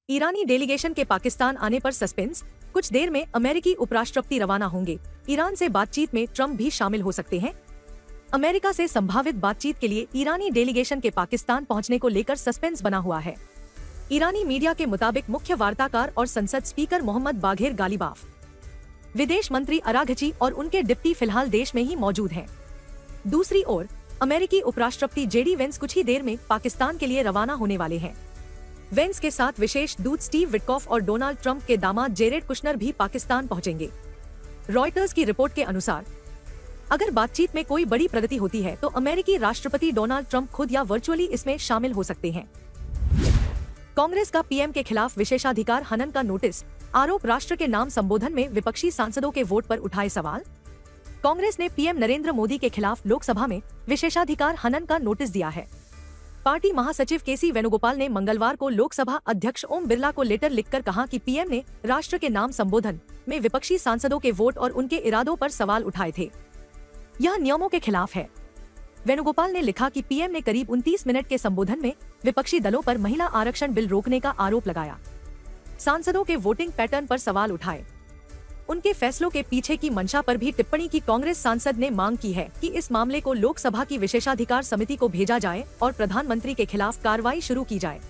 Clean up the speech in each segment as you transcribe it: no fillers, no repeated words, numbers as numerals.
ईरानी delegation के पाकिस्तान आने पर सस्पेंस, कुछ देर में अमेरिकी उपराष्ट्रपति रवाना होंगे। ईरान से बातचीत में ट्रंप भी शामिल हो सकते हैं। अमेरिका से संभावित बातचीत के लिए ईरानी डेलीगेशन के पाकिस्तान पहुंचने को लेकर सस्पेंस बना हुआ है। ईरानी मीडिया के मुताबिक मुख्य वार्ताकार और संसद स्पीकर मोहम्मद बाघेर गालिबाफ, विदेश मंत्री अराघची और उनके डिप्टी फिलहाल देश में ही मौजूद हैं। दूसरी ओर अमेरिकी उपराष्ट्रपति जेडी वेंस कुछ ही देर में पाकिस्तान के लिए रवाना होने वाले हैं। वेंस के साथ विशेष दूत स्टीव विटकॉफ और डोनाल्ड ट्रंप के दामाद जेरेड कुशनर भी पाकिस्तान पहुंचेंगे। रॉयटर्स की रिपोर्ट के अनुसार अगर बातचीत में कोई बड़ी प्रगति होती है तो अमेरिकी राष्ट्रपति डोनाल्ड ट्रंप खुद या वर्चुअली इसमें शामिल हो सकते हैं। कांग्रेस का पीएम के खिलाफ विशेषाधिकार हनन का नोटिस, आरोप राष्ट्र के नाम संबोधन में विपक्षी सांसदों के वोट पर उठाए सवाल। कांग्रेस ने पीएम नरेंद्र मोदी के खिलाफ लोकसभा में विशेषाधिकार हनन का नोटिस दिया है। पार्टी महासचिव केसी वेणुगोपाल ने मंगलवार को लोकसभा अध्यक्ष ओम बिरला को लेटर लिखकर कहा कि पीएम ने राष्ट्र के नाम संबोधन में विपक्षी सांसदों के वोट और उनके इरादों पर सवाल उठाए थे। यह नियमों के खिलाफ है। वेणुगोपाल ने लिखा कि पीएम ने करीब 29 मिनट के संबोधन में विपक्षी दलों पर महिला आरक्षण बिल रोकने का आरोप लगाया, सांसदों के वोटिंग पैटर्न पर सवाल उठाए, उनके फैसलों के पीछे की मंशा पर भी टिप्पणी की। कांग्रेस सांसद ने मांग की है कि इस मामले को लोकसभा की विशेषाधिकार समिति को भेजा जाए और प्रधानमंत्री के खिलाफ कार्रवाई शुरू की जाए।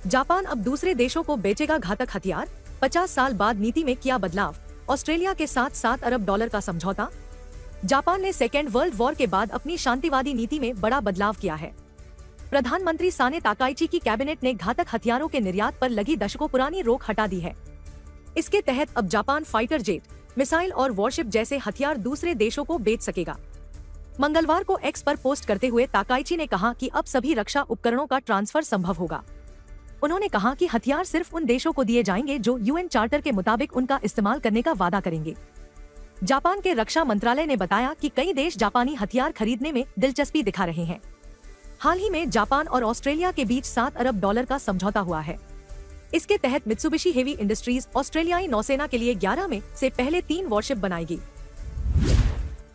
जापान अब दूसरे देशों को बेचेगा घातक हथियार, 50 साल बाद नीति में किया बदलाव, ऑस्ट्रेलिया के साथ $7 अरब का समझौता। जापान ने सेकेंड वर्ल्ड वॉर के बाद अपनी शांतिवादी नीति में बड़ा बदलाव किया है। प्रधानमंत्री साने ताकाइची की कैबिनेट ने घातक हथियारों के निर्यात पर लगी दशकों पुरानी रोक हटा दी है। इसके तहत अब जापान फाइटर जेट, मिसाइल और वॉरशिप जैसे हथियार दूसरे देशों को बेच सकेगा। मंगलवार को एक्स पर पोस्ट करते हुए ताकाइची ने कहा कि अब सभी रक्षा उपकरणों का ट्रांसफर संभव होगा। उन्होंने कहा कि हथियार सिर्फ उन देशों को दिए जाएंगे जो यूएन चार्टर के मुताबिक उनका इस्तेमाल करने का वादा करेंगे। जापान के रक्षा मंत्रालय ने बताया कि कई देश जापानी हथियार खरीदने में दिलचस्पी दिखा रहे हैं। हाल ही में जापान और ऑस्ट्रेलिया के बीच $7 अरब का समझौता हुआ है। इसके तहत मित्सुबिशी हेवी इंडस्ट्रीज ऑस्ट्रेलियाई नौसेना के लिए 11 में से पहले 3 वॉरशिप बनाएगी।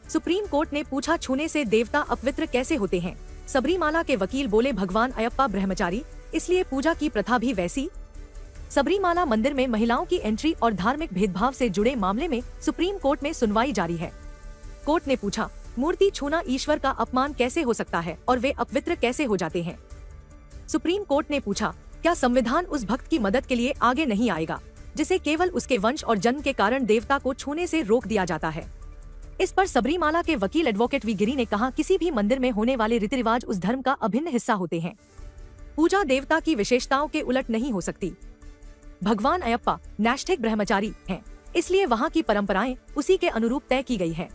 सुप्रीम कोर्ट ने पूछा, छूने से देवता अपवित्र कैसे होते हैं? सबरीमाला के वकील बोले, भगवान अयप्पा ब्रह्मचारी, इसलिए पूजा की प्रथा भी वैसी। सबरीमाला मंदिर में महिलाओं की एंट्री और धार्मिक भेदभाव से जुड़े मामले में सुप्रीम कोर्ट में सुनवाई जारी है। कोर्ट ने पूछा, मूर्ति छूना ईश्वर का अपमान कैसे हो सकता है और वे अपवित्र कैसे हो जाते हैं? सुप्रीम कोर्ट ने पूछा, क्या संविधान उस भक्त की मदद के लिए आगे नहीं आएगा जिसे केवल उसके वंश और जन्म के कारण देवता को छूने से रोक दिया जाता है? इस पर सबरीमाला के वकील एडवोकेट वी गिरी ने कहा, किसी भी मंदिर में होने वाले रीति रिवाज उस धर्म का अभिन्न हिस्सा होते हैं। पूजा देवता की विशेषताओं के उलट नहीं हो सकती। भगवान अयप्पा नैष्ठिक ब्रह्मचारी हैं, इसलिए वहाँ की परंपराएं उसी के अनुरूप तय की गई है।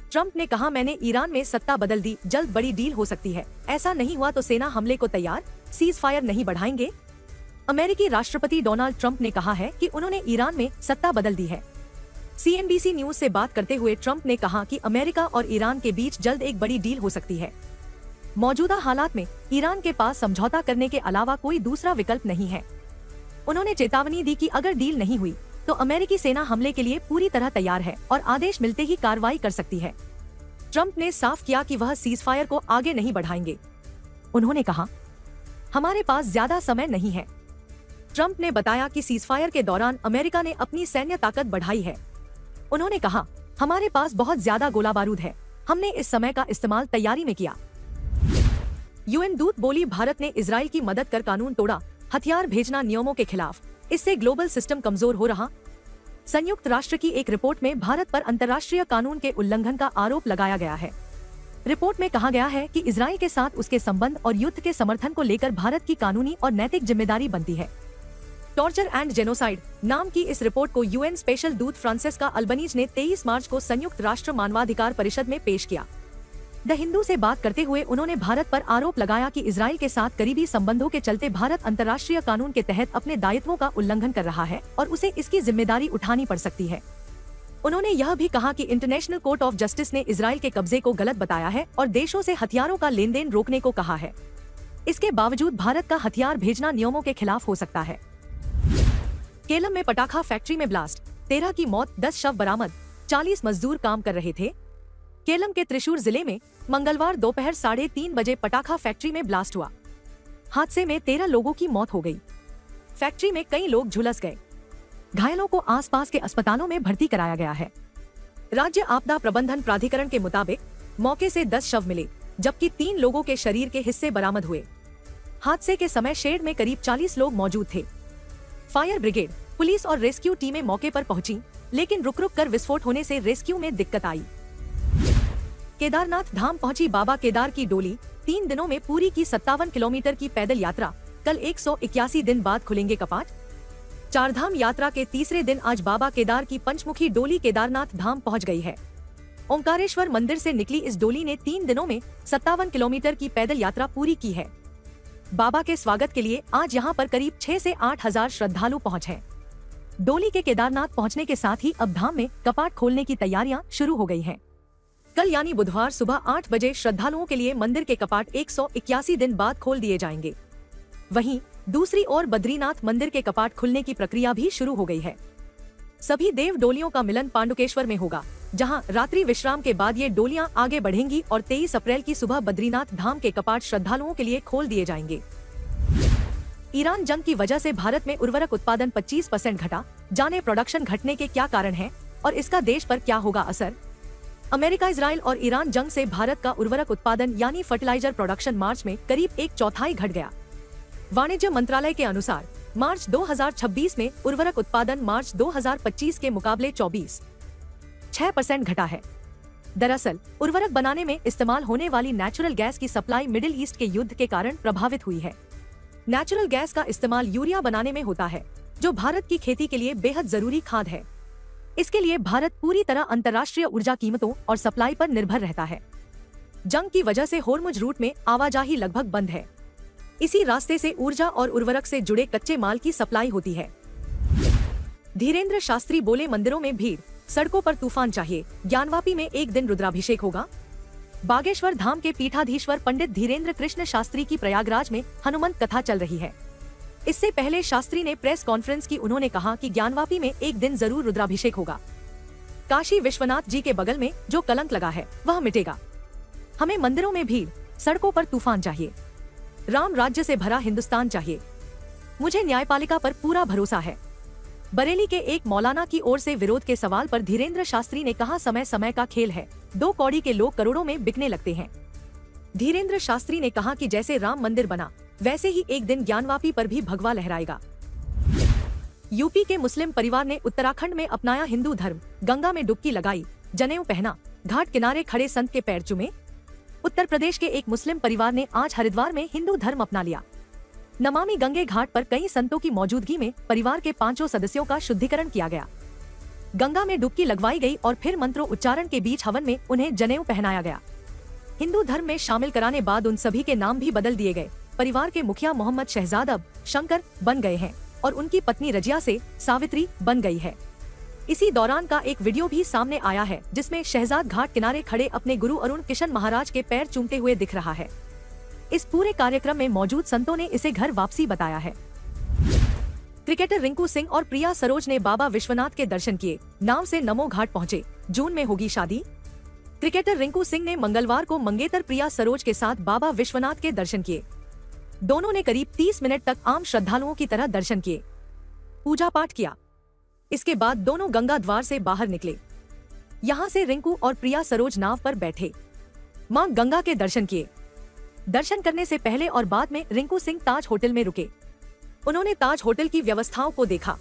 ट्रंप ने कहा, मैंने ईरान में सत्ता बदल दी, जल्द बड़ी डील हो सकती है। ऐसा नहीं हुआ तो सेना हमले को तैयार, सीज फायर नहीं बढ़ाएंगे। अमेरिकी राष्ट्रपति डोनाल्ड ट्रंप ने कहा है कि उन्होंने ईरान में सत्ता बदल दी है। CNBC न्यूज से बात करते हुए ट्रंप ने कहा कि अमेरिका और ईरान के बीच जल्द एक बड़ी डील हो सकती है। मौजूदा हालात में ईरान के पास समझौता करने के अलावा कोई दूसरा विकल्प नहीं है। उन्होंने चेतावनी दी कि अगर डील नहीं हुई तो अमेरिकी सेना हमले के लिए पूरी तरह तैयार है और आदेश मिलते ही कार्रवाई कर सकती है। ट्रंप ने साफ किया कि वह सीज फायर को आगे नहीं बढ़ाएंगे। उन्होंने कहा, हमारे पास ज्यादा समय नहीं है। ट्रंप ने बताया कि सीज फायर के दौरान अमेरिका ने अपनी सैन्य ताकत बढ़ाई है। उन्होंने कहा, हमारे पास बहुत ज्यादा गोला बारूद है, हमने इस समय का इस्तेमाल तैयारी में किया। यूएन दूत बोली, भारत ने इजराइल की मदद कर कानून तोड़ा, हथियार भेजना नियमों के खिलाफ, इससे ग्लोबल सिस्टम कमजोर हो रहा। संयुक्त राष्ट्र की एक रिपोर्ट में भारत पर अंतर्राष्ट्रीय कानून के उल्लंघन का आरोप लगाया गया है। रिपोर्ट में कहा गया है कि इजराइल के साथ उसके संबंध और युद्ध के समर्थन को लेकर भारत की कानूनी और नैतिक जिम्मेदारी बनती है। टॉर्चर एंड जेनोसाइड नाम की इस रिपोर्ट को यूएन स्पेशल दूत फ्रांसेस्का अल्बनीज ने 23 मार्च को संयुक्त राष्ट्र मानवाधिकार परिषद में पेश किया। द हिंदू से बात करते हुए उन्होंने भारत पर आरोप लगाया कि इजराइल के साथ करीबी संबंधों के चलते भारत अंतर्राष्ट्रीय कानून के तहत अपने दायित्वों का उल्लंघन कर रहा है और उसे इसकी जिम्मेदारी उठानी पड़ सकती है। उन्होंने यह भी कहा कि इंटरनेशनल कोर्ट ऑफ जस्टिस ने इजराइल के कब्जे को गलत बताया है और देशों से हथियारों का लेन देन रोकने को कहा है। इसके बावजूद भारत का हथियार भेजना नियमों के खिलाफ हो सकता है। केलम में पटाखा फैक्ट्री में ब्लास्ट, 13 की मौत, 10 शव बरामद, 40 मजदूर काम कर रहे थे। केलम के त्रिशूर जिले में मंगलवार दोपहर 3:30 बजे पटाखा फैक्ट्री में ब्लास्ट हुआ। हादसे में 13 लोगों की मौत हो गई। फैक्ट्री में कई लोग झुलस गए। घायलों को आसपास के अस्पतालों में भर्ती कराया गया है। राज्य आपदा प्रबंधन प्राधिकरण के मुताबिक मौके से 10 शव मिले, जबकि 3 लोगों के शरीर के हिस्से बरामद हुए। हादसे के समय शेड में करीब 40 लोग मौजूद थे। फायर ब्रिगेड, पुलिस और रेस्क्यू टीमें मौके पर पहुंची, लेकिन रुक रुक कर विस्फोट होने से रेस्क्यू में दिक्कत आई। केदारनाथ धाम पहुंची बाबा केदार की डोली। 3 दिनों में पूरी की 57 किलोमीटर की पैदल यात्रा। कल 181 दिन बाद खुलेंगे कपाट। चारधाम यात्रा के तीसरे दिन आज बाबा केदार की पंचमुखी डोली केदारनाथ धाम पहुंच गई है। ओंकारेश्वर मंदिर से निकली इस डोली ने 3 दिनों में 57 किलोमीटर की पैदल यात्रा पूरी की है। बाबा के स्वागत के लिए आज यहां पर करीब 6 से 8 हजार श्रद्धालु पहुंचे। डोली के केदारनाथ पहुंचने के साथ ही अब धाम में कपाट खोलने की तैयारियां शुरू हो गई हैं। कल यानी बुधवार सुबह 8 बजे श्रद्धालुओं के लिए मंदिर के कपाट 181 दिन बाद खोल दिए जाएंगे। वहीं दूसरी ओर बद्रीनाथ मंदिर के कपाट खुलने की प्रक्रिया भी शुरू हो गई है। सभी देव डोलियों का मिलन पांडुकेश्वर में होगा, जहां रात्रि विश्राम के बाद ये डोलियां आगे बढ़ेंगी और 23 अप्रैल की सुबह बद्रीनाथ धाम के कपाट श्रद्धालुओं के लिए खोल दिए जाएंगे। ईरान जंग की वजह से भारत में उर्वरक उत्पादन 25% घटा। जाने प्रोडक्शन घटने के क्या कारण हैं और इसका देश पर क्या होगा असर। अमेरिका, इजराइल और ईरान जंग से भारत का उर्वरक उत्पादन यानी फर्टिलाइजर प्रोडक्शन मार्च में करीब 1/4 घट गया। वाणिज्य मंत्रालय के अनुसार मार्च 2026 में उर्वरक उत्पादन मार्च 2025 के मुकाबले 24.6% घटा है। दरअसल उर्वरक बनाने में इस्तेमाल होने वाली नेचुरल गैस की सप्लाई मिडिल ईस्ट के युद्ध के कारण प्रभावित हुई है। नेचुरल गैस का इस्तेमाल यूरिया बनाने में होता है, जो भारत की खेती के लिए बेहद जरूरी खाद है। इसके लिए भारत पूरी तरह अंतर्राष्ट्रीय ऊर्जा कीमतों और सप्लाई पर निर्भर रहता है। जंग की वजह से होर्मुज रूट में आवाजाही लगभग बंद है। इसी रास्ते से ऊर्जा और उर्वरक से जुड़े कच्चे माल की सप्लाई होती है। धीरेन्द्र शास्त्री बोले, मंदिरों में भीड़, सड़कों पर तूफान चाहिए। ज्ञानवापी में एक दिन रुद्राभिषेक होगा। बागेश्वर धाम के पीठाधीश्वर पंडित धीरेन्द्र कृष्ण शास्त्री की प्रयागराज में हनुमंत कथा चल रही है। इससे पहले शास्त्री ने प्रेस कॉन्फ्रेंस की। उन्होंने कहा कि ज्ञानवापी में एक दिन जरूर रुद्राभिषेक होगा। काशी विश्वनाथ जी के बगल में जो कलंक लगा है वह मिटेगा। हमें मंदिरों में भीड़, सड़कों पर तूफान चाहिए। राम राज्य से भरा हिंदुस्तान चाहिए। मुझे न्यायपालिका पर पूरा भरोसा है। बरेली के एक मौलाना की ओर से विरोध के सवाल पर धीरेन्द्र शास्त्री ने कहा, समय समय का खेल है। 2 कौड़ी के लोग करोड़ों में बिकने लगते हैं। धीरेन्द्र शास्त्री ने कहा कि जैसे राम मंदिर बना, वैसे ही एक दिन ज्ञानवापी पर भी भगवा लहराएगा। यूपी के मुस्लिम परिवार ने उत्तराखंड में अपनाया हिंदू धर्म। गंगा में डुबकी लगाई, जनेऊ पहना, घाट किनारे खड़े संत के पैर चूमे। उत्तर प्रदेश के एक मुस्लिम परिवार ने आज हरिद्वार में हिंदू धर्म अपना लिया। नमामि गंगे घाट पर कई संतों की मौजूदगी में परिवार के 5 सदस्यों का शुद्धिकरण किया गया। गंगा में डुबकी लगवाई गई और फिर मंत्रों उच्चारण के बीच हवन में उन्हें जनेऊ पहनाया गया। हिंदू धर्म में शामिल कराने बाद उन सभी के नाम भी बदल दिए गए। परिवार के मुखिया मोहम्मद शहजाद अब शंकर बन गए हैं और उनकी पत्नी रजिया से सावित्री बन गई है। इसी दौरान का एक वीडियो भी सामने आया है, जिसमें शहजाद घाट किनारे खड़े अपने गुरु अरुण किशन महाराज के पैर चूमते हुए दिख रहा है। इस पूरे कार्यक्रम में मौजूद संतों ने इसे घर वापसी बताया है। क्रिकेटर रिंकू सिंह और प्रिया सरोज ने बाबा विश्वनाथ के दर्शन किए। नाव से नमो घाट पहुंचे। जून में होगी शादी। क्रिकेटर रिंकू सिंह ने मंगलवार को मंगेतर प्रिया सरोज के साथ बाबा विश्वनाथ के दर्शन किए। दोनों ने करीब 30 मिनट तक आम श्रद्धालुओं की तरह दर्शन किए, पूजा पाठ किया। इसके बाद दोनों गंगा द्वार से बाहर निकले। यहाँ से रिंकू और प्रिया सरोज नाव पर बैठे, मां गंगा के दर्शन किए। दर्शन करने से पहले और बाद में रिंकू सिंह ताज होटल में रुके। उन्होंने ताज होटल की व्यवस्थाओं को देखा।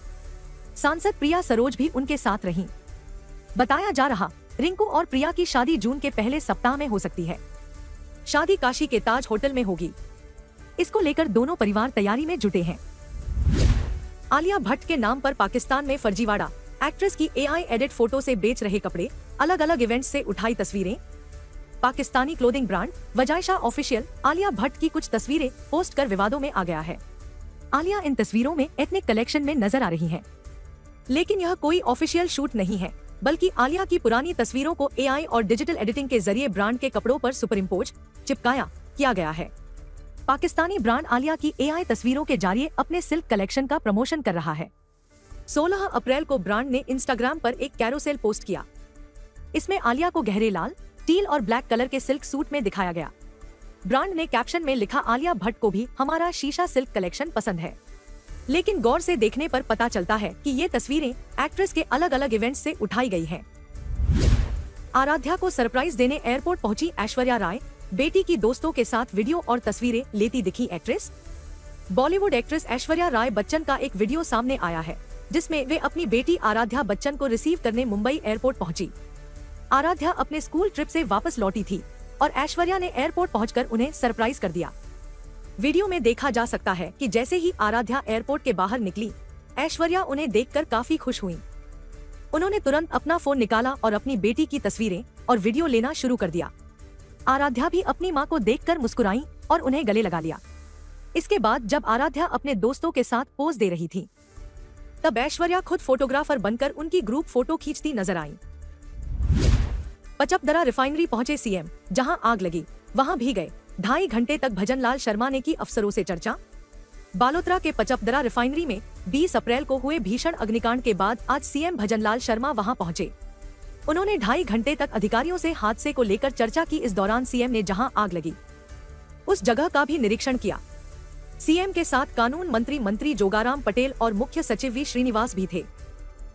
सांसद प्रिया सरोज भी उनके साथ रहीं। बताया जा रहा, रिंकू और प्रिया की शादी जून के पहले सप्ताह में हो सकती है। शादी काशी के ताज होटल में होगी। इसको लेकर दोनों परिवार तैयारी में जुटे हैं। आलिया भट्ट के नाम पर पाकिस्तान में फर्जीवाड़ा। एक्ट्रेस की AI एडिट फोटो से बेच रहे कपड़े, अलग अलग इवेंट्स से उठाई तस्वीरें। Pakistani clothing brand Wajaisha official Alia Bhatt की कुछ तस्वीरें पोस्ट कर विवादों में आ गया है। आलिया इन तस्वीरों में एथनिक कलेक्शन में नजर आ रही हैं। लेकिन यह कोई ऑफिशियल शूट नहीं है, बल्कि आलिया की पुरानी तस्वीरों को AI और डिजिटल एडिटिंग के जरिए ब्रांड के कपड़ों पर सुपरइम्पोज चिपकाया किया गया है। पाकिस्तानी ब्रांड आलिया की AI तस्वीरों के जरिए अपने सिल्क कलेक्शन का प्रमोशन कर रहा है। 16 अप्रैल को ब्रांड ने इंस्टाग्राम पर एक कैरोसेल पोस्ट किया। इसमें आलिया को गहरे लाल, टील और ब्लैक कलर के सिल्क सूट में दिखाया गया। ब्रांड ने कैप्शन में लिखा, आलिया भट्ट को भी हमारा शीशा सिल्क कलेक्शन पसंद है। लेकिन गौर से देखने पर पता चलता है कि ये तस्वीरें एक्ट्रेस के अलग अलग इवेंट्स से उठाई गई हैं। आराध्या को सरप्राइज देने एयरपोर्ट पहुंची ऐश्वर्या राय, बेटी की दोस्तों के साथ वीडियो और तस्वीरें लेती दिखी एक्ट्रेस। बॉलीवुड एक्ट्रेस ऐश्वर्या राय बच्चन का एक वीडियो सामने आया है, जिसमें वे अपनी बेटी आराध्या बच्चन को रिसीव करने मुंबई एयरपोर्ट पहुंची। आराध्या अपने स्कूल ट्रिप से वापस लौटी थी और ऐश्वर्या ने एयरपोर्ट पहुंचकर उन्हें सरप्राइज कर दिया। वीडियो में देखा जा सकता है कि जैसे ही आराध्या एयरपोर्ट के बाहर निकली, ऐश्वर्या उन्हें देखकर काफी खुश हुई। उन्होंने तुरंत अपना फोन निकाला और अपनी बेटी की तस्वीरें और वीडियो लेना शुरू कर दिया। आराध्या भी अपनी मां को देखकर मुस्कुराई और उन्हें गले लगा लिया। इसके बाद जब आराध्या अपने दोस्तों के साथ पोज दे रही थी, तब ऐश्वर्या खुद फोटोग्राफर बनकर उनकी ग्रुप फोटो खींचती नजर आई। पचपदरा रिफाइनरी पहुंचे सीएम, जहां आग लगी वहां भी गए। 2.5 घंटे तक भजनलाल शर्मा ने की अफसरों से चर्चा। बालोतरा के पचपदरा रिफाइनरी में 20 अप्रैल को हुए भीषण अग्निकांड के बाद आज सीएम भजनलाल शर्मा वहां पहुंचे। उन्होंने 2.5 घंटे तक अधिकारियों से हादसे को लेकर चर्चा की। इस दौरान सीएम ने जहां आग लगी उस जगह का भी निरीक्षण किया। सीएम के साथ कानून मंत्री जोगाराम पटेल और मुख्य सचिव वी श्रीनिवास भी थे।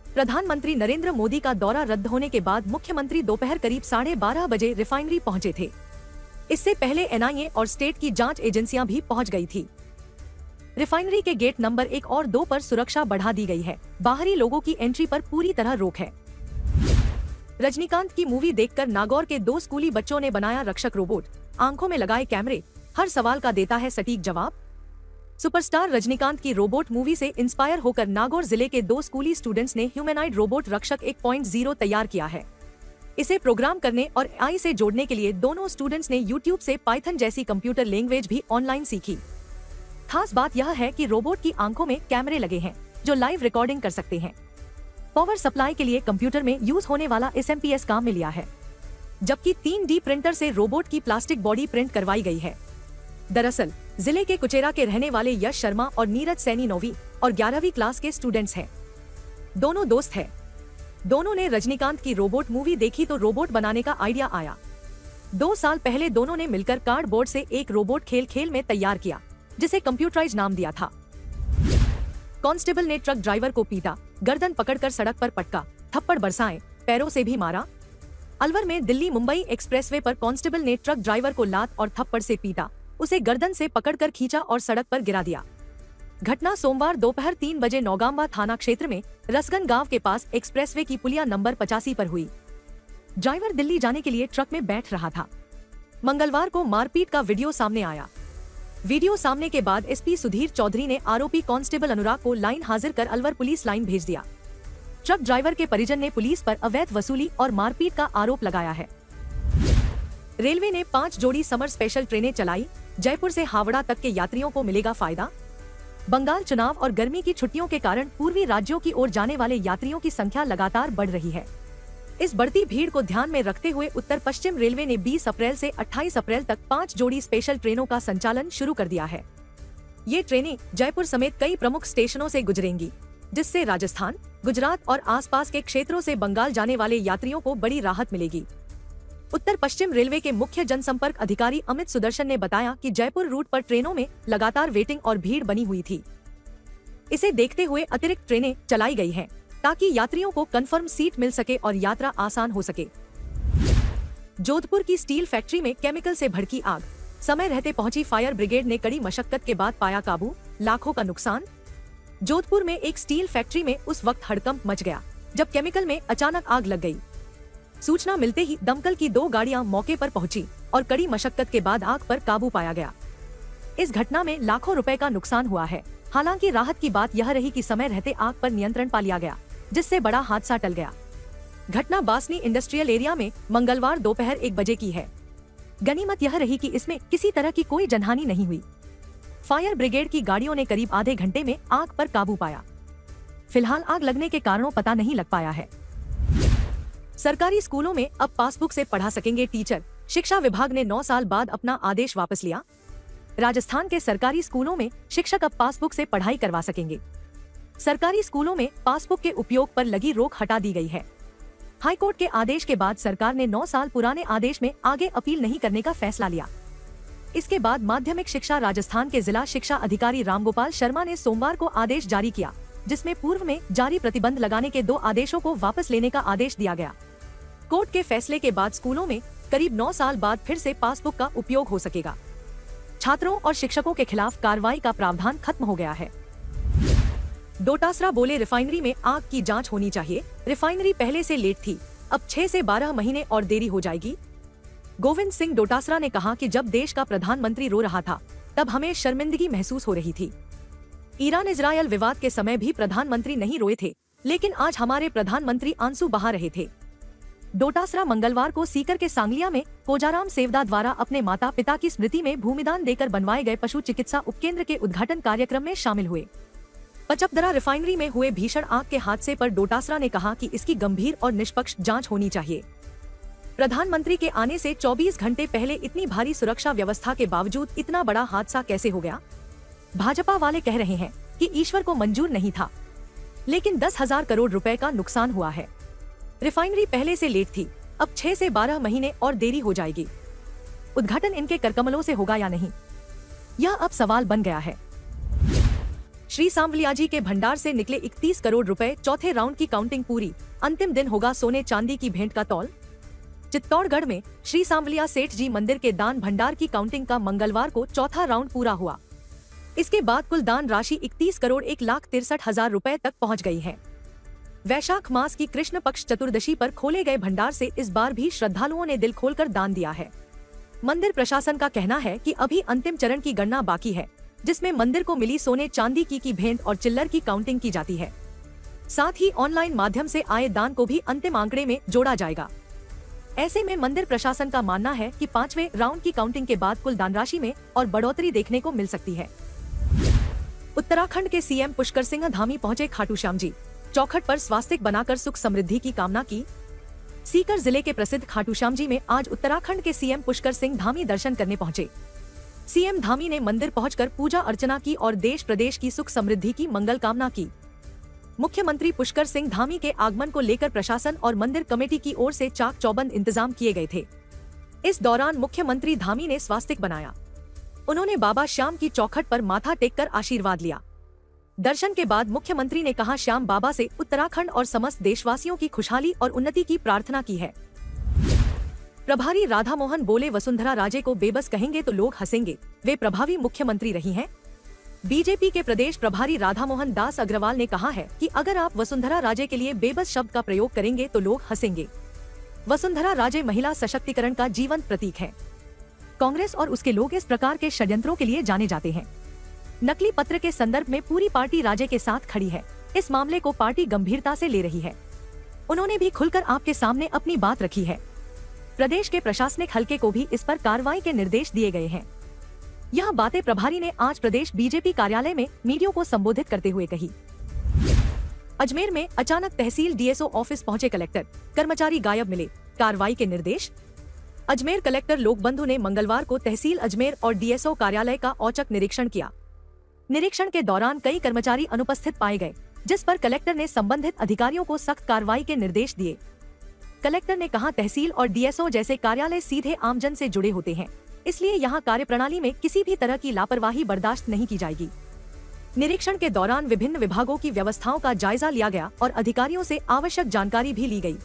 प्रधानमंत्री नरेंद्र मोदी का दौरा रद्द होने के बाद मुख्यमंत्री दोपहर करीब 12:30 बजे रिफाइनरी पहुंचे थे। इससे पहले एनआईए और स्टेट की जांच एजेंसियां भी पहुंच गई थी। रिफाइनरी के गेट नंबर 1 और 2 पर सुरक्षा बढ़ा दी गई है। बाहरी लोगों की एंट्री पर पूरी तरह रोक है। रजनीकांत की मूवी देखकर नागौर के 2 स्कूली बच्चों ने बनाया रक्षक रोबोट। आंखों में लगाए कैमरे, हर सवाल का देता है सटीक जवाब। सुपरस्टार रजनीकांत की रोबोट मूवी से इंस्पायर होकर नागौर जिले के 2 स्कूली स्टूडेंट्स ने ह्यूमैनॉइड रोबोट रक्षक 1.0 तैयार किया है। इसे प्रोग्राम करने और एआई से जोड़ने के लिए दोनों स्टूडेंट्स ने यूट्यूब से पाइथन जैसी कंप्यूटर लैंग्वेज भी ऑनलाइन सीखी। खास बात यह है कि रोबोट की आंखों में कैमरे लगे हैं जो लाइव रिकॉर्डिंग कर सकते हैं। पावर सप्लाई के लिए कंप्यूटर में यूज होने वाला एसएमपीएस काम में लिया है, जबकि 3D प्रिंटर से रोबोट की प्लास्टिक बॉडी प्रिंट करवाई गई है। दरअसल जिले के कुचेरा के रहने वाले यश शर्मा और नीरज सैनी 9वीं और 11वीं क्लास के स्टूडेंट्स हैं। दोनों दोस्त हैं। दोनों ने रजनीकांत की रोबोट मूवी देखी तो रोबोट बनाने का आइडिया आया। 2 साल पहले दोनों ने मिलकर कार्डबोर्ड से एक रोबोट खेल में तैयार किया, जिसे कंप्यूटराइज नाम दिया था। कांस्टेबल ने ट्रक ड्राइवर को पीटा, गर्दन पकड़कर सड़क पर पटका, थप्पड़ बरसाए, पैरों से भी मारा। अलवर में दिल्ली मुंबई एक्सप्रेसवे पर कांस्टेबल ने ट्रक ड्राइवर को लात और थप्पड़ से पीटा, उसे गर्दन से पकड़कर खींचा और सड़क पर गिरा दिया। घटना सोमवार दोपहर 3 बजे नौगांवा थाना क्षेत्र में रसगन गांव के पास एक्सप्रेसवे की पुलिया नंबर 85 पर हुई। ड्राइवर दिल्ली जाने के लिए ट्रक में बैठ रहा था। मंगलवार को मारपीट का वीडियो सामने आया। वीडियो सामने के बाद एसपी सुधीर चौधरी ने आरोपी कांस्टेबल अनुराग को लाइन हाजिर कर अलवर पुलिस लाइन भेज दिया। ट्रक ड्राइवर के परिजन ने पुलिस पर अवैध वसूली और मारपीट का आरोप लगाया है। रेलवे ने 5 जोड़ी समर स्पेशल ट्रेनें चलाई। जयपुर से हावड़ा तक के यात्रियों को मिलेगा फायदा। बंगाल चुनाव और गर्मी की छुट्टियों के कारण पूर्वी राज्यों की ओर जाने वाले यात्रियों की संख्या लगातार बढ़ रही है। इस बढ़ती भीड़ को ध्यान में रखते हुए उत्तर पश्चिम रेलवे ने 20 अप्रैल से 28 अप्रैल तक 5 जोड़ी स्पेशल ट्रेनों का संचालन शुरू कर दिया है। ये ट्रेनें जयपुर समेत कई प्रमुख स्टेशनों से गुजरेंगी, जिससे राजस्थान, गुजरात और आसपास के क्षेत्रों से बंगाल जाने वाले यात्रियों को बड़ी राहत मिलेगी। उत्तर पश्चिम रेलवे के मुख्य जनसंपर्क अधिकारी अमित सुदर्शन ने बताया कि जयपुर रूट पर ट्रेनों में लगातार वेटिंग और भीड़ बनी हुई थी। इसे देखते हुए अतिरिक्त ट्रेनें चलाई गई हैं, ताकि यात्रियों को कंफर्म सीट मिल सके और यात्रा आसान हो सके। जोधपुर की स्टील फैक्ट्री में केमिकल से भड़की आग। समय रहते पहुंची फायर ब्रिगेड ने कड़ी मशक्कत के बाद पाया काबू। लाखों का नुकसान। जोधपुर में एक स्टील फैक्ट्री में उस वक्त हड़कंप मच गया जब केमिकल में अचानक आग लग गई। सूचना मिलते ही दमकल की 2 गाड़ियां मौके पर पहुंची और कड़ी मशक्कत के बाद आग पर काबू पाया गया। इस घटना में लाखों रुपए का नुकसान हुआ है। हालांकि राहत की बात यह रही कि समय रहते आग पर नियंत्रण पा लिया गया, जिससे बड़ा हादसा टल गया। घटना बासनी इंडस्ट्रियल एरिया में मंगलवार दोपहर 1 बजे की है। गनीमत यह रही कि इसमें किसी तरह की कोई जनहानि नहीं हुई। फायर ब्रिगेड की गाड़ियों ने करीब आधे घंटे में आग पर काबू पाया। फिलहाल आग लगने के कारणों पता नहीं लग पाया है। सरकारी स्कूलों में अब पासबुक से पढ़ा सकेंगे टीचर। शिक्षा विभाग ने 9 साल बाद अपना आदेश वापस लिया। राजस्थान के सरकारी स्कूलों में शिक्षक अब पासबुक से पढ़ाई करवा सकेंगे। सरकारी स्कूलों में पासबुक के उपयोग पर लगी रोक हटा दी गई है। हाईकोर्ट के आदेश के बाद सरकार ने 9 साल पुराने आदेश में आगे अपील नहीं करने का फैसला लिया। इसके बाद माध्यमिक शिक्षा राजस्थान के जिला शिक्षा अधिकारी रामगोपाल शर्मा ने सोमवार को आदेश जारी किया, जिसमें पूर्व में जारी प्रतिबंध लगाने के 2 आदेशों को वापस लेने का आदेश दिया गया। कोर्ट के फैसले के बाद स्कूलों में करीब 9 साल बाद फिर से पासबुक का उपयोग हो सकेगा। छात्रों और शिक्षकों के खिलाफ कार्रवाई का प्रावधान खत्म हो गया है। डोटासरा बोले रिफाइनरी में आग की जांच होनी चाहिए, रिफाइनरी पहले से लेट थी, अब 6 से 12 महीने और देरी हो जाएगी। गोविंद सिंह डोटासरा ने कहा कि जब देश का प्रधानमंत्री रो रहा था तब हमें शर्मिंदगी महसूस हो रही थी। ईरान इजरायल विवाद के समय भी प्रधानमंत्री नहीं रोए थे, लेकिन आज हमारे प्रधानमंत्री आंसू बहा रहे थे। डोटासरा मंगलवार को सीकर के सांगलिया में कोजाराम सेवदा द्वारा अपने माता पिता की स्मृति में भूमिदान देकर बनवाए गए पशु चिकित्सा उपकेंद्र के उद्घाटन कार्यक्रम में शामिल हुए। पचपदरा रिफाइनरी में हुए भीषण आग के हादसे पर डोटासरा ने कहा कि इसकी गंभीर और निष्पक्ष जांच होनी चाहिए। प्रधानमंत्री के आने से 24 घंटे पहले इतनी भारी सुरक्षा व्यवस्था के बावजूद इतना बड़ा हादसा कैसे हो गया? भाजपा वाले कह रहे हैं कि ईश्वर को मंजूर नहीं था, लेकिन 10,000 करोड़ रुपए का नुकसान हुआ है। रिफाइनरी पहले से लेट थी, अब 6 से 12 महीने और देरी हो जाएगी। उद्घाटन इनके करकमलों से होगा या नहीं, यह अब सवाल बन गया है। श्री सांवलियाजी के भंडार से निकले 31 करोड़ रुपए, चौथे राउंड की काउंटिंग पूरी, अंतिम दिन होगा सोने चांदी की भेंट का तौल। चित्तौड़गढ़ में श्री सांवलिया सेठ जी मंदिर के दान भंडार की काउंटिंग का मंगलवार को चौथा राउंड पूरा हुआ। इसके बाद कुल दान राशि 31 करोड़ 1,63,000 रुपए तक पहुंच गई है। वैशाख मास की कृष्ण पक्ष चतुर्दशी पर खोले गए भंडार से इस बार भी श्रद्धालुओं ने दिल खोलकर दान दिया है। मंदिर प्रशासन का कहना है कि अभी अंतिम चरण की गणना बाकी है, जिसमें मंदिर को मिली सोने चांदी की भेंट और चिल्लर की काउंटिंग की जाती है। साथ ही ऑनलाइन माध्यम से आए दान को भी अंतिम आंकड़े में जोड़ा जाएगा। ऐसे में मंदिर प्रशासन का मानना है कि 5वें राउंड की काउंटिंग के बाद कुल दान राशि में और बढ़ोतरी देखने को मिल सकती है। उत्तराखंड के सीएम पुष्कर सिंह धामी पहुंचे खाटू श्याम जी, चौखट पर स्वास्तिक बनाकर सुख समृद्धि की कामना की। सीकर जिले के प्रसिद्ध खाटू श्याम जी में आज उत्तराखंड के सीएम पुष्कर सिंह धामी दर्शन करने पहुंचे। सीएम धामी ने मंदिर पहुंचकर पूजा अर्चना की और देश प्रदेश की सुख समृद्धि की मंगल कामना की। मुख्यमंत्री पुष्कर सिंह धामी के आगमन को लेकर प्रशासन और मंदिर कमेटी की ओर से चाक चौबंद इंतजाम किए गए थे। इस दौरान मुख्यमंत्री धामी ने स्वास्तिक बनाया। उन्होंने बाबा श्याम की चौखट पर माथा टेककर आशीर्वाद लिया। दर्शन के बाद मुख्यमंत्री ने कहा श्याम बाबा से उत्तराखंड और समस्त देशवासियों की खुशहाली और उन्नति की प्रार्थना की है। प्रभारी राधा मोहन बोले वसुंधरा राजे को बेबस कहेंगे तो लोग हंसेंगे, वे प्रभावी मुख्यमंत्री रही हैं। बीजेपी के प्रदेश प्रभारी राधा मोहन दास अग्रवाल ने कहा है कि अगर आप वसुंधरा राजे के लिए बेबस शब्द का प्रयोग करेंगे तो लोग हंसेंगे। वसुंधरा राजे महिला सशक्तिकरण का जीवंत प्रतीक है। कांग्रेस और उसके लोग इस प्रकार के षड्यंत्रों के लिए जाने जाते हैं। नकली पत्र के संदर्भ में पूरी पार्टी राजे के साथ खड़ी है। इस मामले को पार्टी गंभीरता से ले रही है। उन्होंने भी खुलकर आपके सामने अपनी बात रखी है। प्रदेश के प्रशासनिक हलके को भी इस पर कार्रवाई के निर्देश दिए गए हैं। यह बातें प्रभारी ने आज प्रदेश बीजेपी कार्यालय में मीडिया को संबोधित करते हुए कही। अजमेर में अचानक तहसील डीएसओ ऑफिस पहुंचे कलेक्टर, कर्मचारी गायब मिले, कार्रवाई के निर्देश। अजमेर कलेक्टर लोकबंधु ने मंगलवार को तहसील अजमेर और डीएसओ कार्यालय का औचक निरीक्षण किया। निरीक्षण के दौरान कई कर्मचारी अनुपस्थित पाए गए, जिस पर कलेक्टर ने संबंधित अधिकारियों को सख्त कार्रवाई के निर्देश दिए। कलेक्टर ने कहा तहसील और डीएसओ जैसे कार्यालय सीधे आमजन से जुड़े होते हैं, इसलिए यहाँ कार्यप्रणाली में किसी भी तरह की लापरवाही बर्दाश्त नहीं की जाएगी। निरीक्षण के दौरान विभिन्न विभागों की व्यवस्थाओं का जायजा लिया गया और अधिकारियों से आवश्यक जानकारी भी ली गई।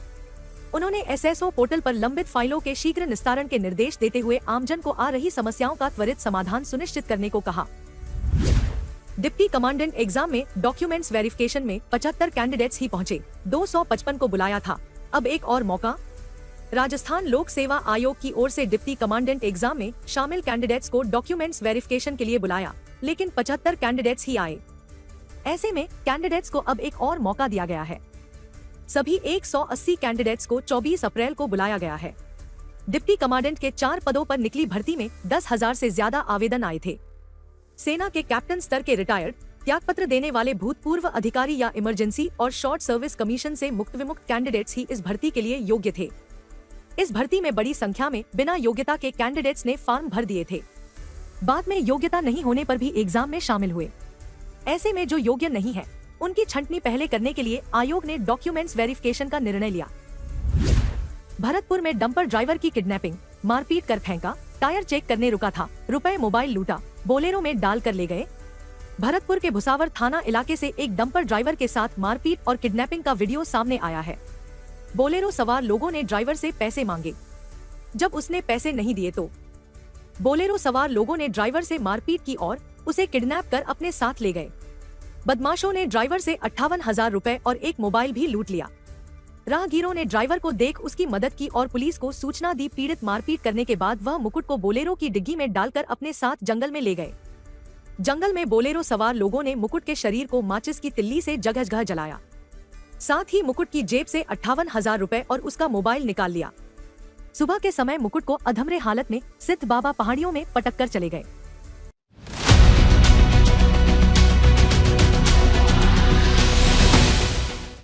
उन्होंने एसएसओ पोर्टल पर लंबित फाइलों के शीघ्र निस्तारण के निर्देश देते हुए आमजन को आ रही समस्याओं का त्वरित समाधान सुनिश्चित करने को कहा। डिप्टी कमांडेंट एग्जाम में डॉक्यूमेंट्स वेरिफिकेशन में 75 कैंडिडेट्स ही पहुंचे, 255 को बुलाया था, अब एक और मौका। राजस्थान लोक सेवा आयोग की ओर से डिप्टी कमांडेंट एग्जाम में शामिल कैंडिडेट्स को डॉक्यूमेंट्स वेरिफिकेशन के लिए बुलाया, लेकिन 75 कैंडिडेट्स ही आए। ऐसे में कैंडिडेट्स को अब एक और मौका दिया गया है। सभी 180 कैंडिडेट्स को 24 अप्रैल को बुलाया गया है। डिप्टी कमांडेंट के 4 पदों पर निकली भर्ती में 10,000 से ज्यादा आवेदन आए थे। सेना के कैप्टन स्तर के रिटायर्ड, त्यागपत्र देने वाले भूतपूर्व अधिकारी या इमरजेंसी और शॉर्ट सर्विस कमीशन से मुक्त विमुक्त कैंडिडेट्स ही इस भर्ती के लिए योग्य थे। इस भर्ती में बड़ी संख्या में बिना योग्यता के कैंडिडेट्स ने फॉर्म भर दिए थे। बाद में योग्यता नहीं होने पर भी एग्जाम में शामिल हुए। ऐसे में जो योग्य नहीं है, उनकी छंटनी पहले करने के लिए आयोग ने डॉक्यूमेंट्स वेरिफिकेशन का निर्णय लिया। भरतपुर में डंपर ड्राइवर की किडनैपिंग, मारपीट कर फेंका, टायर चेक करने रुका था, रुपए मोबाइल लूटा, बोलेरो में डाल कर ले गए। भरतपुर के भुसावर थाना इलाके से एक डंपर ड्राइवर के साथ मारपीट और किडनैपिंग का वीडियो सामने आया है। बोलेरो सवार लोगों ने ड्राइवर से पैसे मांगे। जब उसने पैसे नहीं दिए तो बोलेरो सवार लोगों ने ड्राइवर से मारपीट की और उसे किडनैप कर अपने साथ ले गए। बदमाशों ने ड्राइवर से 58,000 रुपए और एक मोबाइल भी लूट लिया। राहगीरों ने ड्राइवर को देख उसकी मदद की और पुलिस को सूचना दी। पीड़ित मारपीट करने के बाद वह मुकुट को बोलेरो की डिग्गी में डालकर अपने साथ जंगल में ले गए। जंगल में बोलेरो सवार लोगों ने मुकुट के शरीर को माचिस की तिल्ली से जगह जलाया। साथ ही मुकुट की जेब से 58,000 रुपए और उसका मोबाइल निकाल लिया। सुबह के समय मुकुट को अधमरे हालत में सिद्ध बाबा पहाड़ियों में पटक कर चले गए।